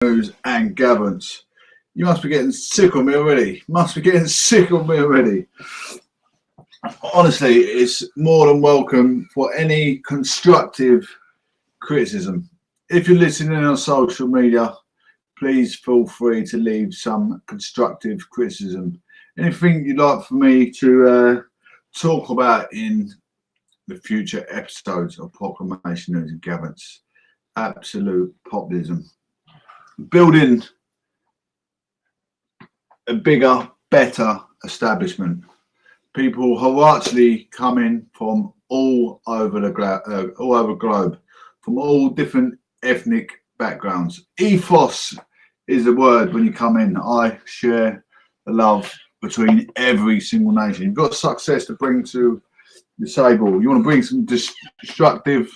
and Gavins. You must be getting sick of me already. Honestly, it's more than welcome for any constructive criticism. If you're listening on social media, please feel free to leave some constructive criticism. Anything you'd like for me to talk about in the future episodes of Proclamation News and Gavins. Absolute populism. Building a bigger, better establishment. People who are actually coming from all over the globe, from all different ethnic backgrounds. Ethos is the word when you come in. I share the love between every single nation. You've got success to bring to the table. You want to bring some destructive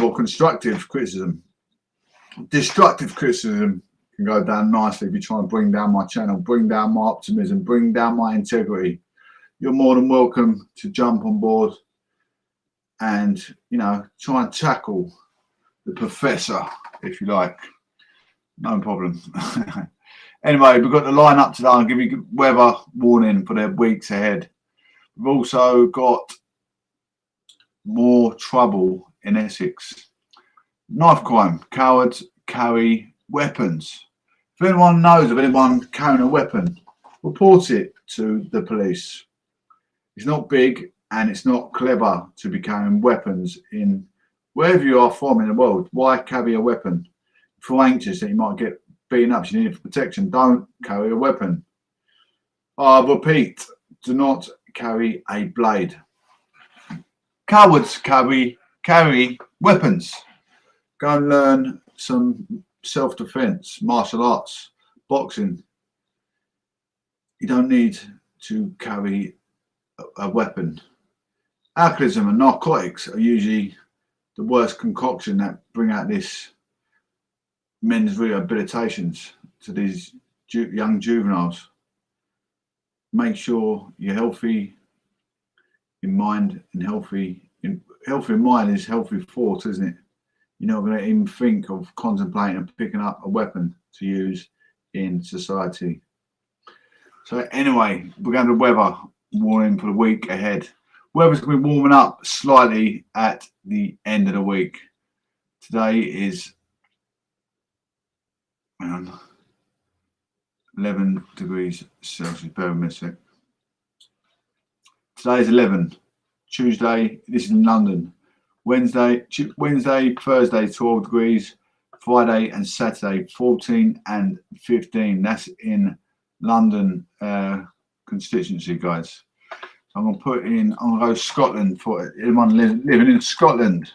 or constructive criticism. Destructive criticism can go down nicely if you try and bring down my channel, bring down my optimism, bring down my integrity. You're more than welcome to jump on board and, you know, try and tackle the professor, if you like. No problem. Anyway, we've got the line up today. I'll give you weather warning for the weeks ahead. We've also got more trouble in Essex. Knife crime. Cowards carry weapons. If anyone knows of anyone carrying a weapon, report it to the police. It's not big and it's not clever to be carrying weapons in wherever you are from in the world. Why carry a weapon? If you're anxious that you might get beaten up, you need protection, don't carry a weapon. I repeat, do not carry a blade. Cowards carry weapons. Go and learn some self-defense, martial arts, boxing. You don't need to carry a weapon. Alcoholism and narcotics are usually the worst concoction that bring out this men's rehabilitations to these young juveniles. Make sure you're healthy in mind and healthy in mind is healthy thought, isn't it? You're not going to even think of contemplating and picking up a weapon to use in society. So anyway, we're going to weather warning for the week ahead. Weather's going to be warming up slightly at the end of the week. Today is 11 degrees Celsius. Bear with me a sec. Today is 11. Tuesday, this is in London. Wednesday, Thursday, 12 degrees. Friday and Saturday, 14 and 15. That's in London constituency, guys. So I'm going to go Scotland for anyone living in Scotland.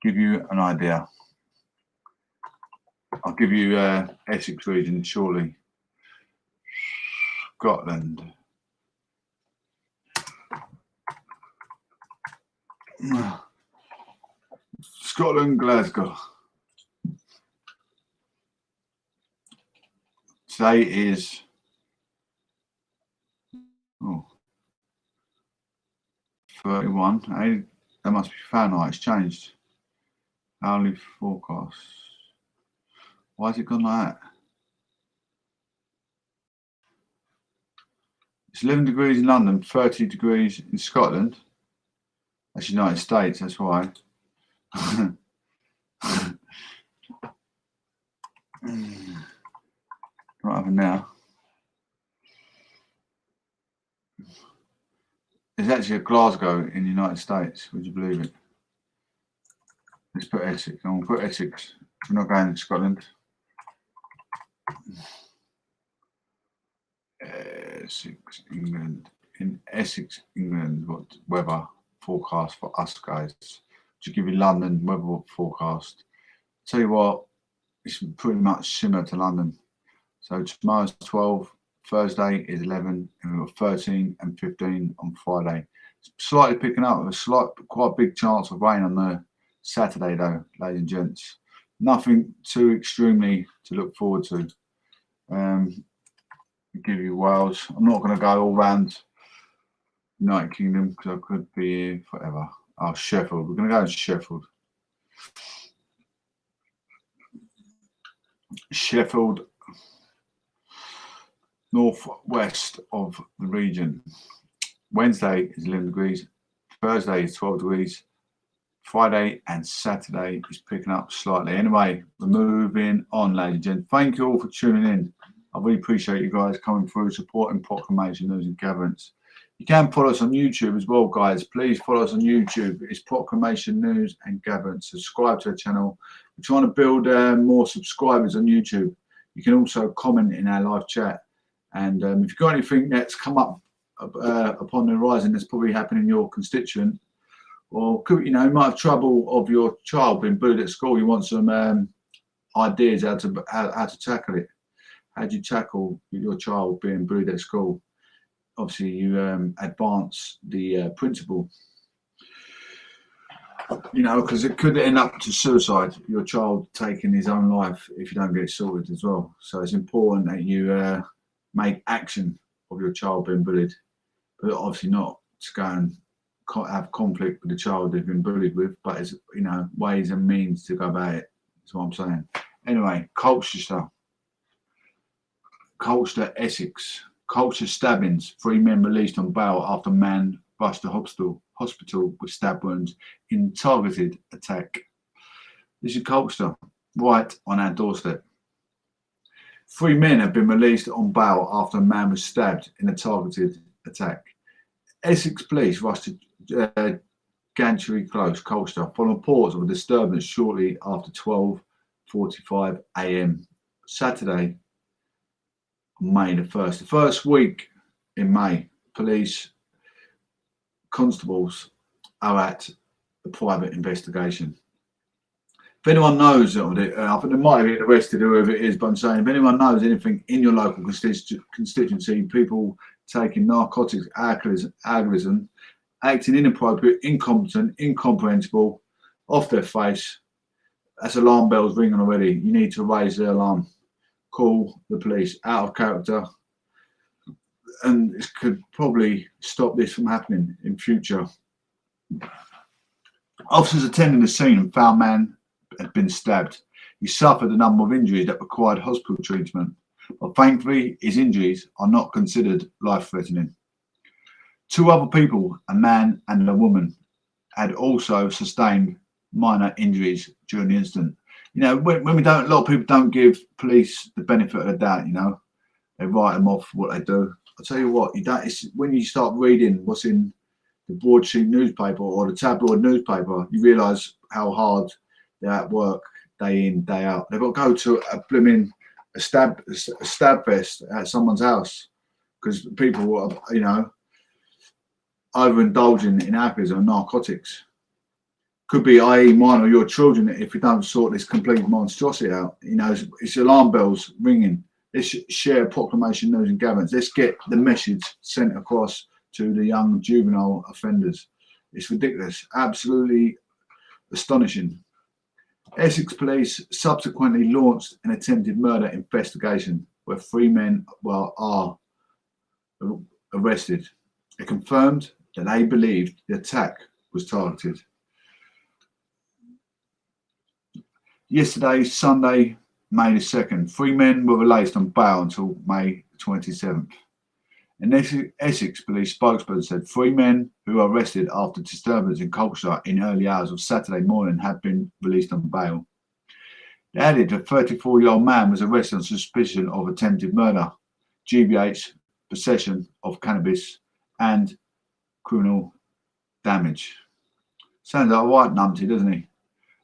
Give you an idea. I'll give you Essex region shortly. Scotland. Scotland, Glasgow. Today is 31. Hey, that must be Fahrenheit. It's changed. Hourly forecast. Why has it gone like that? It's 11 degrees in London, 30 degrees in Scotland. That's United States, that's why. Right over now. There's actually a Glasgow in the United States. Would you believe it? Let's put Essex. I'm going to put Essex. We're not going to Scotland. Essex, England. In Essex, England, what weather forecast for us, guys? To give you London weather forecast. Tell you what, it's pretty much similar to London. So tomorrow's 12, Thursday is 11, and we've got 13 and 15 on Friday. It's slightly picking up with quite big chance of rain on the Saturday, though, ladies and gents. Nothing too extremely to look forward to. Give you Wales. I'm not going to go all round United Kingdom because I could be here forever. Oh, Sheffield. We're going to go to Sheffield. Sheffield, northwest of the region. Wednesday is 11 degrees. Thursday is 12 degrees. Friday and Saturday is picking up slightly. Anyway, we're moving on, ladies and gentlemen. Thank you all for tuning in. I really appreciate you guys coming through, supporting Proclamation News and Gatherings. You can follow us on YouTube as well, guys. Please follow us on YouTube. It's Proclamation News and Gatherings. Subscribe to our channel. We're trying to build more subscribers on YouTube. You can also comment in our live chat. And if you've got anything that's come up upon the horizon that's probably happening in your constituent, or you know, you might have trouble of your child being bullied at school, you want some ideas how to tackle it. How do you tackle your child being bullied at school? Obviously, you advance the principle, you know, because it could end up to suicide, your child taking his own life if you don't get it sorted as well. So it's important that you make action of your child being bullied, but obviously not to go and have conflict with the child they've been bullied with, but it's, you know, ways and means to go about it. That's what I'm saying. Anyway, Colchester, Essex. Colchester stabbings. 3 men released on bail after man rushed to hospital with stab wounds in targeted attack. This is Colchester, right on our doorstep. 3 men have been released on bail after a man was stabbed in a targeted attack. Essex police rushed to Gantry Close, Colchester, following reports of a disturbance shortly after 12:45 a.m. Saturday, May the 1st. The first week in May, police constables are at the private investigation. If anyone knows of it, I think they might have been arrested, whoever it is, but I'm saying if anyone knows anything in your local constituency, people taking narcotics, alcoholism, acting inappropriate, incompetent, incomprehensible, off their face, that's alarm bells ringing already. You need to raise the alarm. Call the police. Out of character, and it could probably stop this from happening in future. Officers attending the scene and found man had been stabbed. He suffered a number of injuries that required hospital treatment, but thankfully his injuries are not considered life-threatening. 2 other people, a man and a woman, had also sustained minor injuries during the incident. You know, when we don't, a lot of people don't give police the benefit of the doubt. You know, they write them off for what they do. I'll tell you what, you don't. It's when you start reading what's in the broadsheet newspaper or the tabloid newspaper, you realise how hard they're at work day in, day out. They've got to go to a stab fest at someone's house because people are, you know, overindulging in alcoholism and narcotics. Could be, i.e., mine or your children, if we don't sort this complete monstrosity out. You know, it's alarm bells ringing. Let's share Proclamation News and Gatherings. Let's get the message sent across to the young juvenile offenders. It's ridiculous, absolutely astonishing. Essex police subsequently launched an attempted murder investigation where 3 men are arrested. They confirmed that they believed the attack was targeted. Yesterday, Sunday, May the 2nd, 3 men were released on bail until May 27th. An Essex police spokesperson said 3 men who were arrested after disturbance in Colchester in early hours of Saturday morning had been released on bail. They added a 34-year-old man was arrested on suspicion of attempted murder, GBH, possession of cannabis, and criminal damage. Sounds like a white numpty, doesn't he?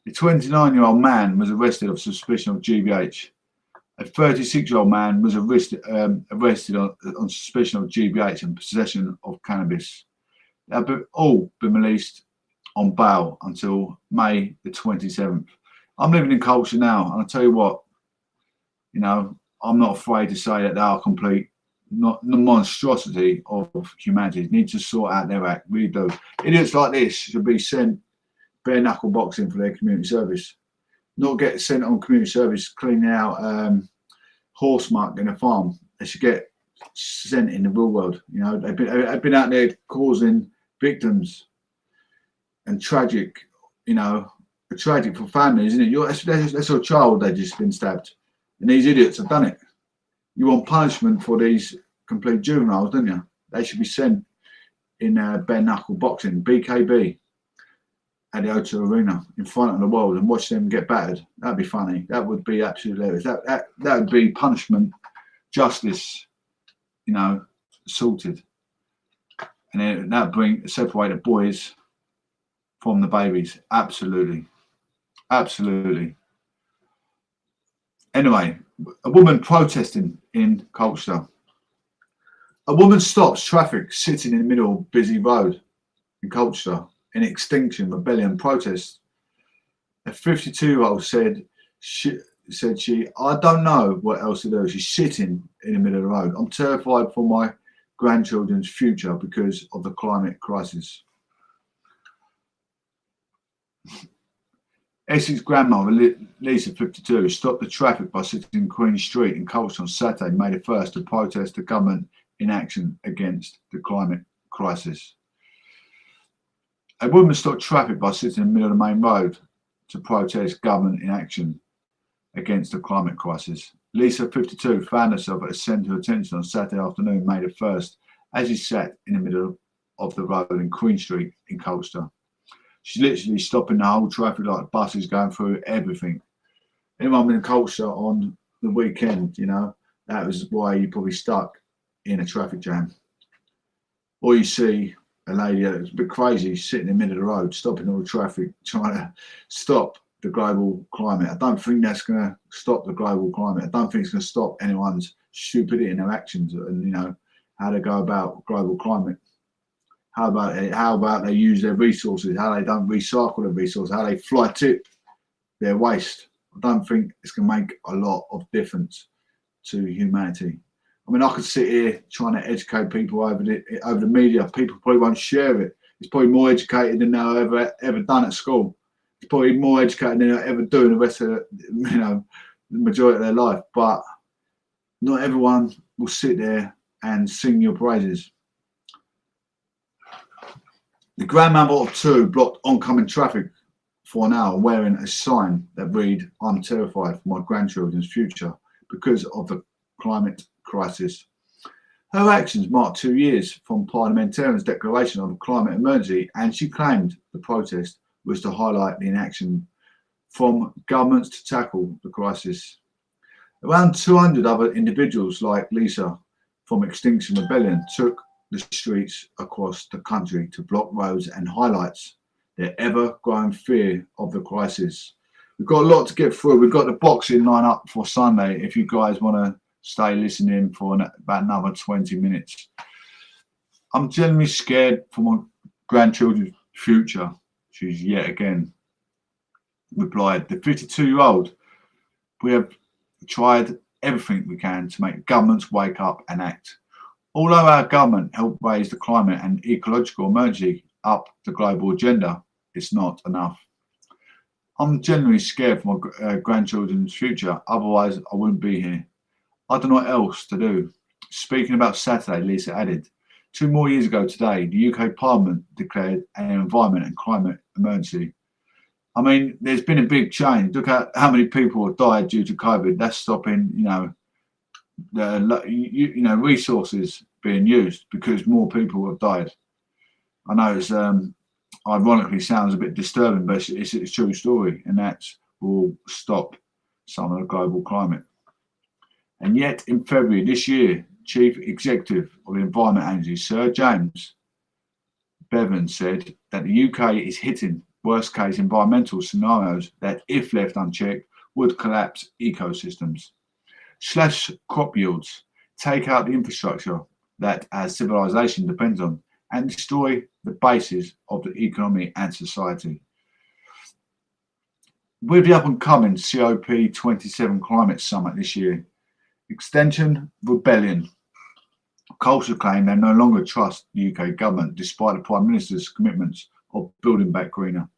A 29-year-old man was arrested on suspicion of GBH. A 36-year-old man was arrested on suspicion of GBH and possession of cannabis. They have all been released on bail until May the 27th. I'm living in Colchester now, and I tell you what, you know, I'm not afraid to say that they are complete, not the monstrosity of humanity. Need to sort out their act, really do. Idiots like this should be sent bare knuckle boxing for their community service, not get sent on community service cleaning out horse muck in a farm. They should get sent in the real world. You know, they've been out there causing victims and tragic, you know, tragic for families, isn't it? That's your child. They've just been stabbed. And these idiots have done it. You want punishment for these complete juveniles, don't you? They should be sent in bare knuckle boxing, BKB, at the O2 Arena in front of the world and watch them get battered. That'd be funny. That would be absolutely hilarious. That would be punishment, justice, you know, sorted. And then that separate the boys from the babies. Absolutely. Absolutely. Anyway, a woman protesting in Colchester. A woman stops traffic sitting in the middle of a busy road in Colchester in Extinction Rebellion protest. A 52-year-old said, I don't know what else to do. She's sitting in the middle of the road. I'm terrified for my grandchildren's future because of the climate crisis. Essie's grandmother, Lisa, 52, stopped the traffic by sitting in Queen Street in Colchester on Saturday, May the 1st, to protest the government inaction against the climate crisis. A woman stopped traffic by sitting in the middle of the main road to protest government inaction against the climate crisis. Lisa, 52, found herself at a centre of attention on Saturday afternoon, May the 1st, as she sat in the middle of the road in Queen Street in Colchester. She's literally stopping the whole traffic, like buses going through, everything. Anyone in Colchester on the weekend, you know, that was why you probably stuck in a traffic jam. Or you see a lady that was a bit crazy sitting in the middle of the road, stopping all the traffic, trying to stop the global climate. I don't think that's going to stop the global climate. I don't think it's going to stop anyone's stupidity in their actions and, you know, how they go about global climate. How about they use their resources, how they don't recycle the resources, how they fly tip their waste. I don't think it's going to make a lot of difference to humanity. I mean, I could sit here trying to educate people over the media. People probably won't share it. It's probably more educated than they've ever done at school. It's probably more educated than they'll ever do in the rest of the majority of their life. But not everyone will sit there and sing your praises. The grandmother of two blocked oncoming traffic for an hour wearing a sign that read, I'm terrified for my grandchildren's future because of the climate crisis. Her actions marked 2 years from parliamentarians' declaration of a climate emergency, and she claimed the protest was to highlight the inaction from governments to tackle the crisis. Around 200 other individuals like Lisa from Extinction Rebellion took the streets across the country to block roads and highlights their ever-growing fear of the crisis. We've got a lot to get through. We've got the boxing line up for Sunday if you guys want to stay listening for about another 20 minutes. I'm genuinely scared for my grandchildren's future, she's yet again replied. The 52-year-old, we have tried everything we can to make governments wake up and act. Although our government helped raise the climate and ecological emergency up the global agenda, it's not enough. I'm genuinely scared for my grandchildren's future, otherwise I wouldn't be here. I don't know what else to do. Speaking about Saturday, Lisa added, 2 more years ago today, the UK Parliament declared an environment and climate emergency. I mean, there's been a big change. Look at how many people have died due to COVID. That's stopping, resources being used because more people have died. I know it's ironically sounds a bit disturbing, but it's a true story, and that will stop some of the global climate. And yet, in February this year, Chief Executive of the Environment Agency, Sir James Bevan, said that the UK is hitting worst-case environmental scenarios that, if left unchecked, would collapse ecosystems, slash crop yields, take out the infrastructure that our civilization depends on, and destroy the basis of the economy and society. With the up-and-coming COP27 Climate Summit this year, Extinction Rebellion, Colchester claim they no longer trust the UK government despite the Prime Minister's commitments of building back greener.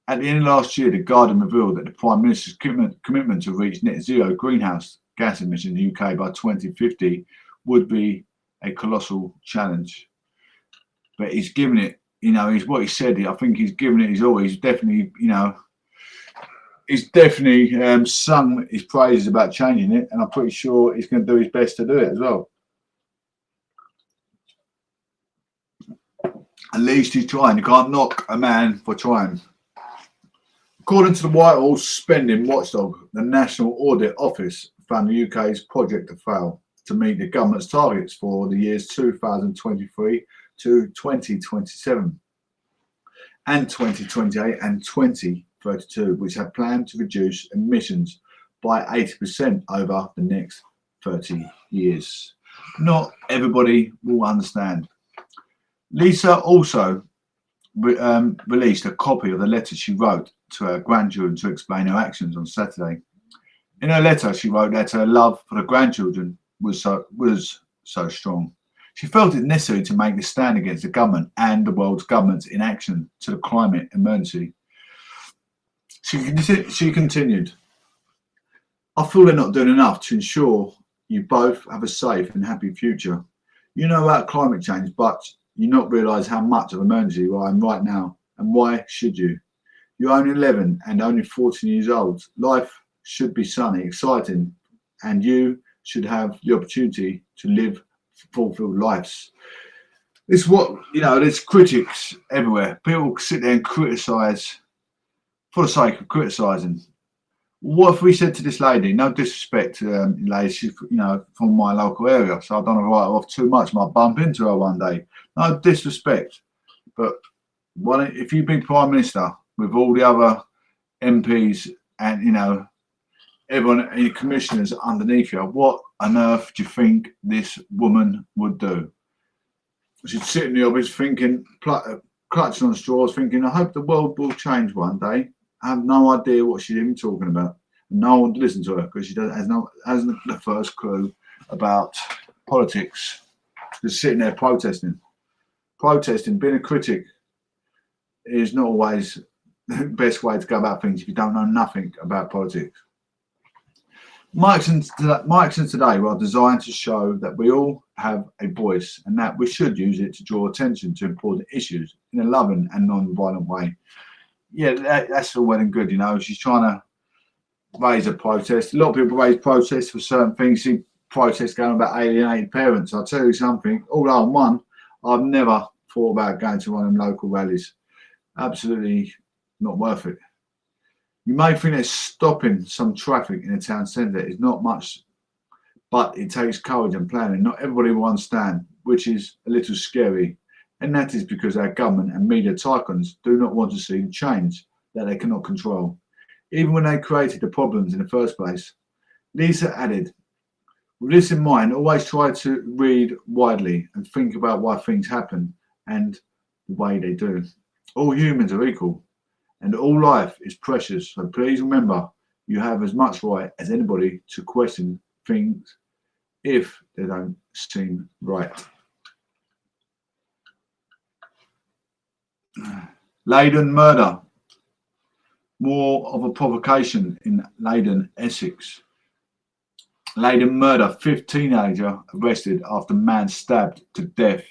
At the end of last year, The Guardian revealed that the Prime Minister's commitment to reach net zero greenhouse gas emissions in the UK by 2050 would be a colossal challenge. But he's given it, he's what he said. I think he's given it his all. He's definitely, he's definitely sung his praises about changing it, and I'm pretty sure he's going to do his best to do it as well. At least he's trying. You can't knock a man for trying. According to the Whitehall spending watchdog, the National Audit Office found the UK's project to fail to meet the government's targets for the years 2023 to 2027 and 2028 and 2032, which had planned to reduce emissions by 80% over the next 30 years. Not everybody will understand. Lisa also released a copy of the letter she wrote to her grandchildren to explain her actions on Saturday. In her letter, she wrote that her love for the grandchildren was so strong. She felt it necessary to make the stand against the government and the world's government's inaction to the climate emergency. She continued, I feel they're not doing enough to ensure you both have a safe and happy future. You know about climate change, but you not realise how much of an emergency I am right now, and why should you? You're only 11 and only 14 years old. Life should be sunny, exciting, and you should have the opportunity to live fulfilled lives. It's what, you know, there's critics everywhere. People sit there and criticise for the sake of criticising. What if we said to this lady, no disrespect to lady, she's, you know, from my local area, so I don't want to write her off too much, might bump into her one day. No disrespect, but if you've been Prime Minister with all the other MPs and, you know, everyone, any commissioners underneath you, what on earth do you think this woman would do? She'd sit in the office thinking, clutching on straws, thinking, I hope the world will change one day. I have no idea what she's even talking about. No one would listen to her because she hasn't the first clue about politics. Just sitting there protesting. Being a critic is not always the best way to go about things if you don't know nothing about politics. My actions today were designed to show that we all have a voice and that we should use it to draw attention to important issues in a loving and non-violent way. Yeah, that's all well and good, you know. She's trying to raise a protest. A lot of people raise protests for certain things. See protests going about alienated parents. I'll tell you something, although I'm one, I've never thought about going to one of them local rallies. Absolutely not worth it. You may think that stopping some traffic in a town centre is not much, but it takes courage and planning. Not everybody will understand, which is a little scary. And that is because our government and media tycoons do not want to see the change that they cannot control, even when they created the problems in the first place. Lisa added, with this in mind, always try to read widely and think about why things happen and the way they do. All humans are equal and all life is precious. So please remember, you have as much right as anybody to question things if they don't seem right. Leyden murder. More of a provocation in Leyden, Essex. Leyden murder. 5th teenager arrested after man stabbed to death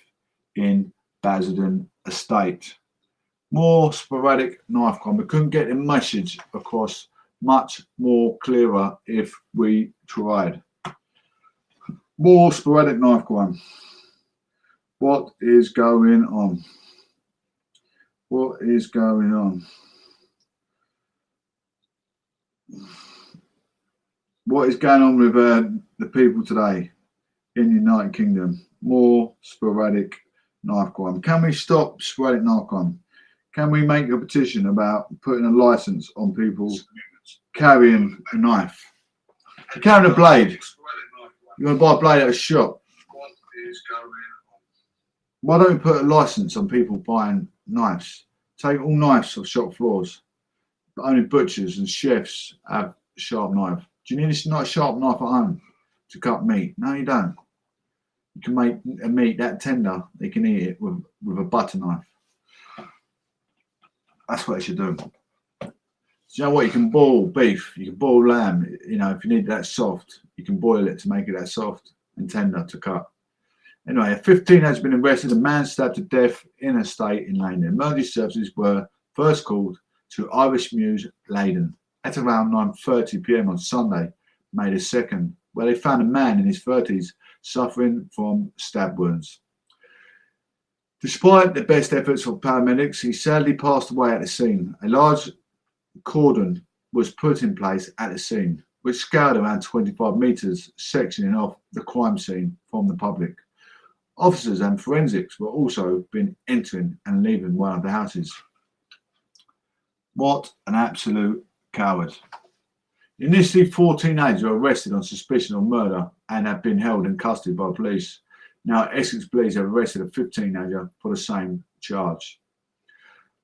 in Basildon Estate. More sporadic knife crime. We couldn't get the message across much more clearer if we tried. More sporadic knife crime. What is going on? What is going on? What is going on with the people today in the United Kingdom? More sporadic knife crime. Can we stop sporadic knife crime? Can we make a petition about putting a license on people carrying a knife? You're carrying a blade. You want to buy a blade at a shop. What is going on? Why don't we put a license on people buying knives? Take all knives off shop floors. But only butchers and chefs have a sharp knife. Do you need a sharp knife at home to cut meat? No, you don't. You can make a meat that tender, they can eat it with a butter knife. That's what they should do. Do you know what? You can boil beef, you can boil lamb. You know, if you need that soft, you can boil it to make it that soft and tender to cut. Anyway, a 15 has been arrested. A man stabbed to death in a estate in Leyden. Emergency services were first called to Irish Mews, Leyden. at around 9:30 p.m. on Sunday, May the 2nd, where they found a man in his 30s suffering from stab wounds. Despite the best efforts of paramedics, he sadly passed away at the scene. A large cordon was put in place at the scene, which scaled around 25 metres, sectioning off the crime scene from the public. Officers and forensics were also been entering and leaving one of the houses. What an absolute coward. Initially, 4 teenagers were arrested on suspicion of murder and have been held in custody by police. Now, Essex police have arrested a 5th teenager for the same charge.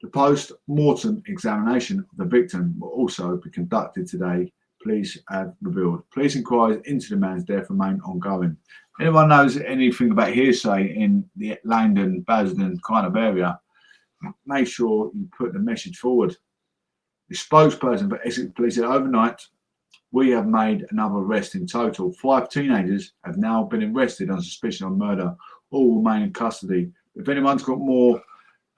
The post-mortem examination of the victim will also be conducted today, police have revealed. Police inquiries into the man's death remain ongoing. Anyone knows anything about hearsay in the Langdon, Basildon kind of area, make sure you put the message forward. The spokesperson for Essex Police said overnight, we have made another arrest in total. 5 teenagers have now been arrested on suspicion of murder. All remain in custody. If anyone's got more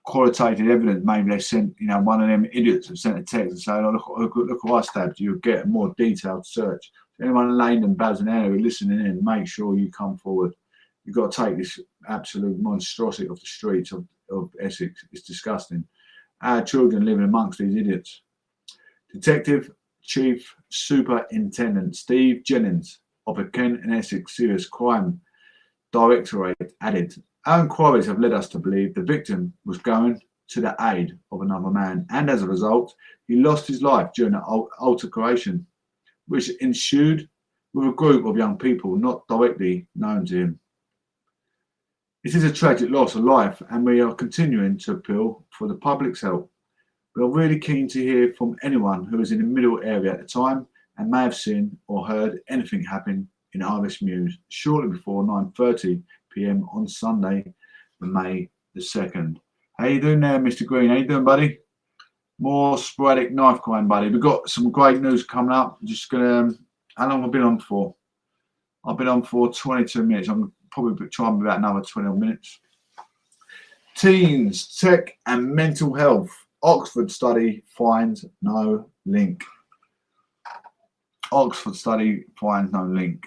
qualitative evidence, maybe they sent, one of them idiots have sent a text and saying, oh, look who I stabbed. You'll get a more detailed search. Anyone in Langdon, Basildon area listening in, make sure you come forward. You've got to take this absolute monstrosity off the streets of Essex. It's disgusting. Our children living amongst these idiots. Detective Chief Superintendent Steve Jennings of the Kent and Essex Serious Crime Directorate added, our inquiries have led us to believe the victim was going to the aid of another man, and as a result, he lost his life during an altercation, which ensued with a group of young people not directly known to him. It is a tragic loss of life, and we are continuing to appeal for the public's help. We are really keen to hear from anyone who was in the middle area at the time and may have seen or heard anything happen in Irish Mews shortly before 9:30 p.m. on Sunday, May the 2nd. How you doing there, Mr. Green? How you doing, buddy? More sporadic knife crime, buddy. We've got some great news coming up. I'm just gonna. How long have I been on for? I've been on for 22 minutes. I'm probably trying about another 20 minutes. Teens, tech, and mental health. Oxford study finds no link. Oxford study finds no link.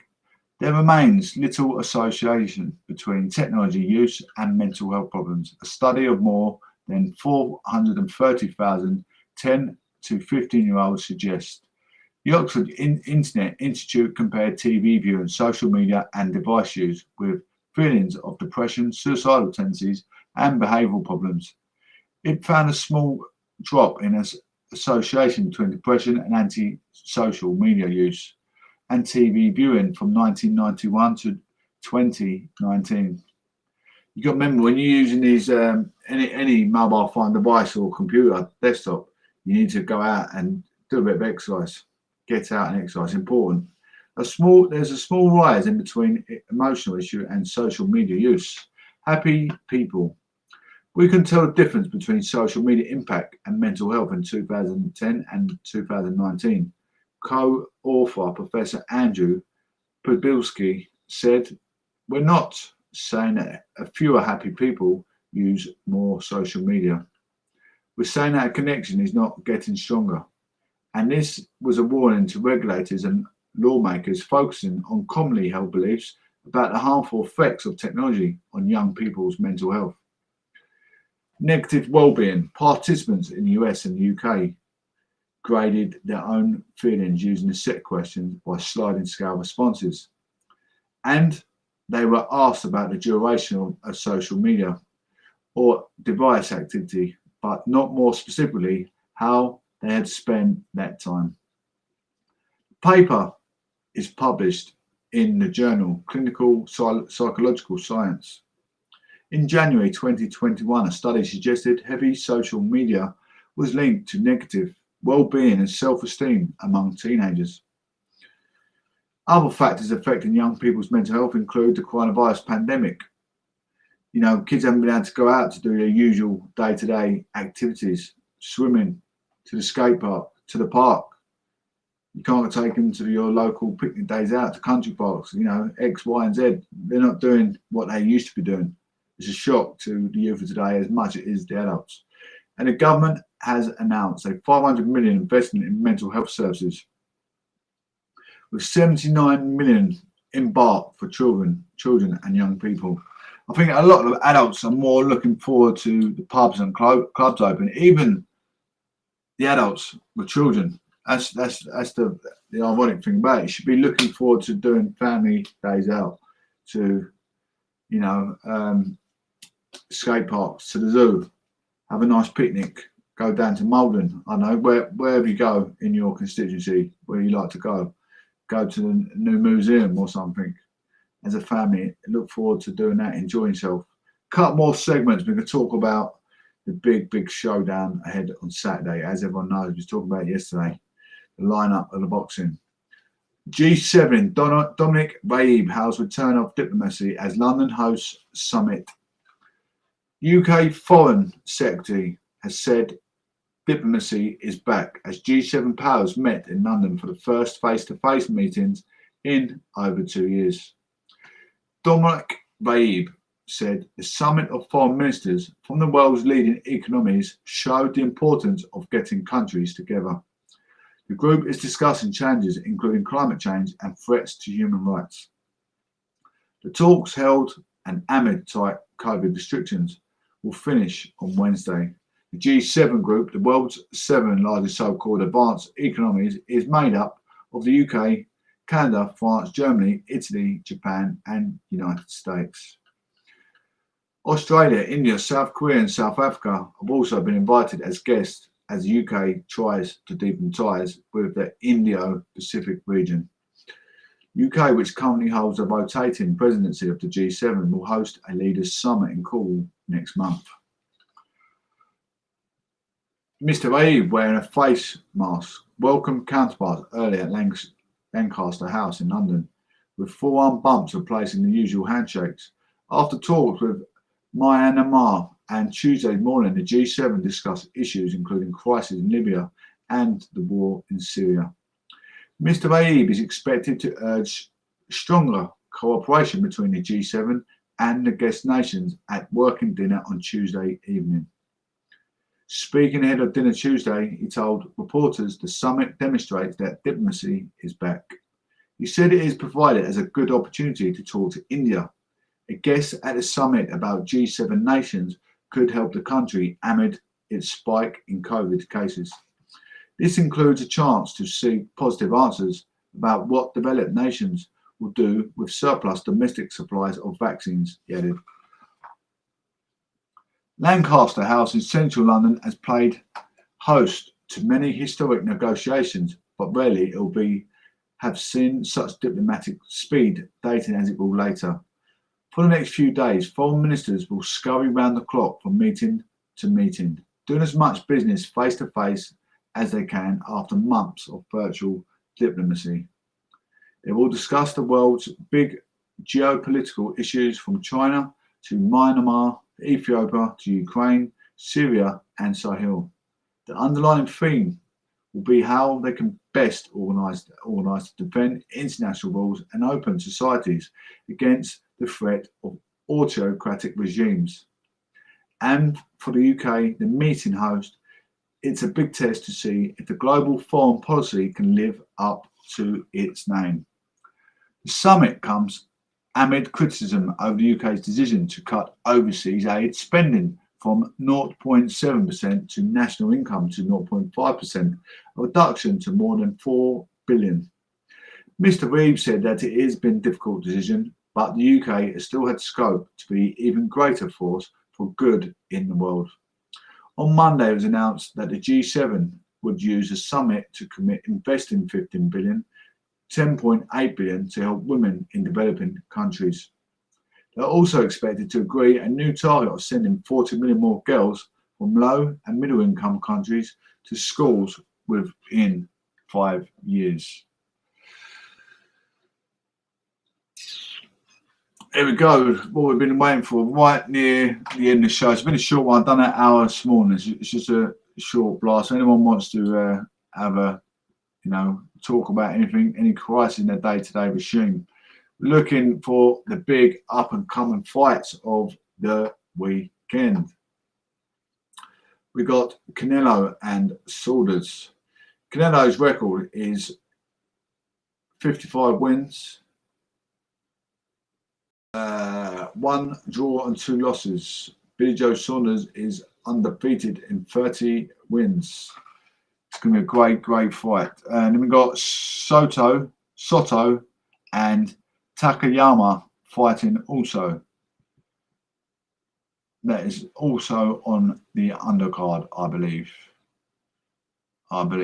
There remains little association between technology use and mental health problems. A study of more than 430,000 10 to 15-year-olds suggests. The Oxford Internet Institute compared TV viewing, social media and device use with feelings of depression, suicidal tendencies and behavioural problems. It found a small drop in association between depression and anti-social media use and TV viewing from 1991 to 2019. You got to remember, when you're using these any mobile phone device or computer, desktop, you need to go out and do a bit of exercise. Get out and exercise. Important. There's a small rise in between emotional issue and social media use. Happy people. We can tell the difference between social media impact and mental health in 2010 and 2019. Co-author Professor Andrew Podbilski said, we're not saying that fewer happy people use more social media. We're saying that a connection is not getting stronger. And this was a warning to regulators and lawmakers focusing on commonly held beliefs about the harmful effects of technology on young people's mental health. Negative well-being. Participants in the US and the UK graded their own feelings using a set question by sliding scale responses. And they were asked about the duration of social media or device activity, but not more specifically how they had spent that time. The paper is published in the journal Clinical Psychological Science. In January 2021, a study suggested heavy social media was linked to negative well-being and self-esteem among teenagers. Other factors affecting young people's mental health include the coronavirus pandemic. Kids haven't been able to go out to do their usual day-to-day activities, swimming, to the skate park, to the park. You can't take them to your local picnic days out, to country parks, X, Y, and Z. They're not doing what they used to be doing. It's a shock to the youth of today as much as it is the adults. And the government has announced a 500 million investment in mental health services, with 79 million embarked for children and young people. I think a lot of adults are more looking forward to the pubs and clubs open, even the adults with children. That's the ironic thing about it. You should be looking forward to doing family days out, to skate parks, to the zoo, have a nice picnic, go down to Malden. I know wherever you go in your constituency, where you like to go to the new museum or something. As a family, look forward to doing that, enjoy yourself. Cut more segments. We can talk about the big showdown ahead on Saturday. As everyone knows, we talked about it yesterday, the lineup of the boxing. G7, Dominic Raab hails return of diplomacy as London hosts summit. UK Foreign Secretary has said diplomacy is back as G7 powers met in London for the first face-to-face meetings in over 2 years. Dominic Raab said the summit of foreign ministers from the world's leading economies showed the importance of getting countries together. The group is discussing challenges including climate change and threats to human rights. The talks held amid tight COVID restrictions will finish on Wednesday. The G7 group, the world's 7 largest so-called advanced economies, is made up of the UK, Canada, France, Germany, Italy, Japan, and United States. Australia, India, South Korea, and South Africa have also been invited as guests as the UK tries to deepen ties with the Indo-Pacific region. UK, which currently holds a rotating presidency of the G7, will host a leaders' summit in Cornwall next month. Mr. Raab, wearing a face mask, welcomed counterparts earlier at Lancaster House in London, with forearm bumps replacing the usual handshakes. After talks with Myanmar and Tuesday morning, the G7 discussed issues including crisis in Libya and the war in Syria. Mr. Raab is expected to urge stronger cooperation between the G7 and the guest nations at working dinner on Tuesday evening. Speaking ahead of dinner Tuesday, he told reporters the summit demonstrates that diplomacy is back. He said it is provided as a good opportunity to talk to India. A guest at the summit about G7 nations could help the country amid its spike in COVID cases. This includes a chance to seek positive answers about what developed nations will do with surplus domestic supplies of vaccines, he added. Lancaster House in central London has played host to many historic negotiations, but rarely it will have seen such diplomatic speed, dating as it will later. For the next few days, foreign ministers will scurry round the clock from meeting to meeting, doing as much business face to face as they can after months of virtual diplomacy. They will discuss the world's big geopolitical issues from China to Myanmar, Ethiopia to Ukraine, Syria and Sahel. The underlying theme will be how they can best organise to defend international rules and open societies against the threat of autocratic regimes. And for the UK, the meeting host, it's a big test to see if the global foreign policy can live up to its name. The summit comes amid criticism over the UK's decision to cut overseas aid spending from 0.7% to national income to 0.5%, a reduction to more than $4 billion. Mr. Raab said that it has been a difficult decision, but the UK has still had scope to be even greater force for good in the world. On Monday, it was announced that the G7 would use the summit to commit investing $15 billion, $10.8 billion to help women in developing countries. They're also expected to agree a new target of sending 40 million more girls from low and middle income countries to schools within 5 years. Here we go, what we've been waiting for right near the end of the show. It's been a short one, I've done an hour this morning. It's just a short blast. If anyone wants to have a, talk about anything, any crisis in their day-to-day regime, looking for the big up-and-coming fights of the weekend. We got Canelo and Saunders. Canelo's record is 55 wins, 1 draw and 2 losses. Billy Joe Saunders is undefeated in 30 wins. It's going to be a great, great fight. And then we got Soto and Takayama fighting also. That is also on the undercard, I believe.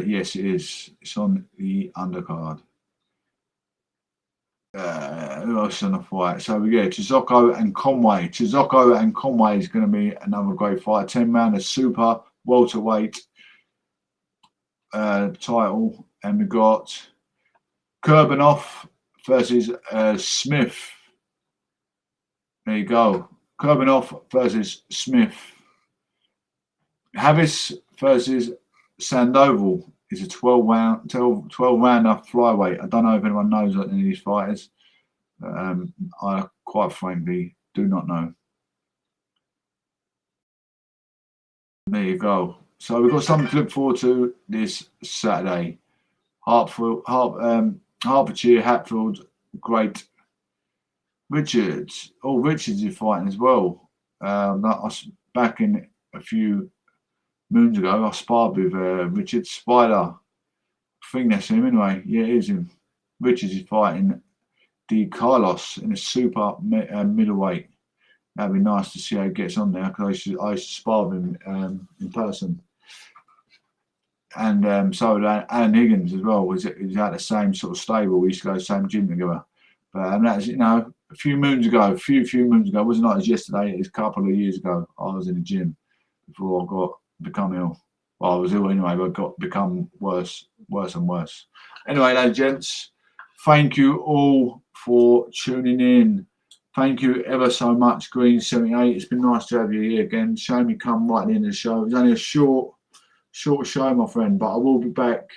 Yes, it is. It's on the undercard. Who else on the fight? So we get Chisoko and Conway. Chisoko and Conway is going to be another great fight. 10-rounder super welterweight title, and we got Kurbanov versus Smith. There you go. Kurbanov versus Smith. Havis versus Sandoval is a 12-rounder flyweight. I don't know if anyone knows any of these fighters. I quite frankly do not know. There you go. So we've got something to look forward to this Saturday. Hertfordshire, Hatfield, great. Richards. Oh, Richards is fighting as well. Back in a few moons ago, I sparred with Richard Spider. I think that's him anyway. Yeah, it is him. Richards is fighting Di Carlos in a super middleweight. That'd be nice to see how he gets on there, because I used to spar with him in person. And so Alan Higgins as well was at the same sort of stable. We used to go to the same gym together. But that was, a few moons ago. It wasn't like it was yesterday. It was a couple of years ago. I was in the gym before I become ill. Well, I was ill anyway, but become worse and worse. Anyway, ladies and gents, thank you all for tuning in. Thank you ever so much, Green78. It's been nice to have you here again. Shame you come right at the end of the show. It was only a short show, my friend, but I will be back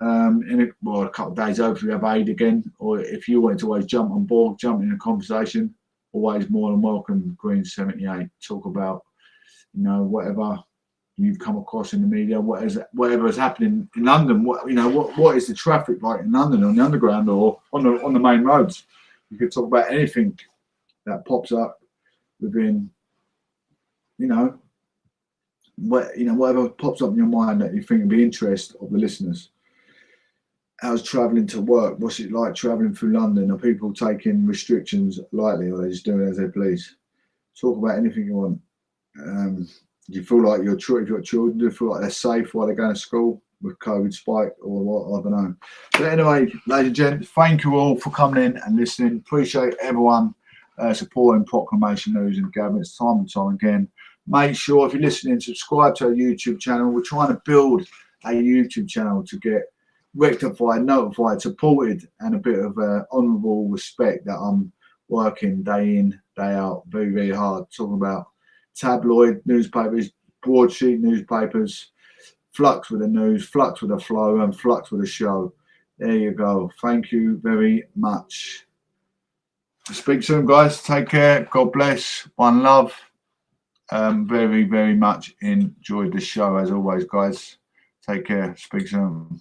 in a couple of days. Hopefully have Aid again, or if you wanted to always jump on board, jump in a conversation, always more than welcome. Green78, talk about whatever you've come across in the media, whatever is happening in London. What is the traffic like in London on the underground or on the main roads? You could talk about anything that pops up within whatever pops up in your mind that you think would be interest of the listeners. How's travelling to work? What's it like travelling through London? Are people taking restrictions lightly, or are they just doing as they please? Talk about anything you want. Do you feel like if you've got children, do you feel like they're safe while they're going to school with COVID spike or what? I don't know. But anyway, ladies and gents, thank you all for coming in and listening. Appreciate everyone supporting Proclamation News and Gavin's time and time again. Make sure, if you're listening, subscribe to our YouTube channel. We're trying to build a YouTube channel to get rectified, notified, supported, and a bit of honourable respect that I'm working day in, day out, very, very hard, talking about tabloid newspapers, broadsheet newspapers, flux with the news, flux with the flow, and flux with the show. There you go. Thank you very much. Speak soon, guys. Take care. God bless. One love. Very, very much enjoyed the show as always, guys. Take care. Speak soon.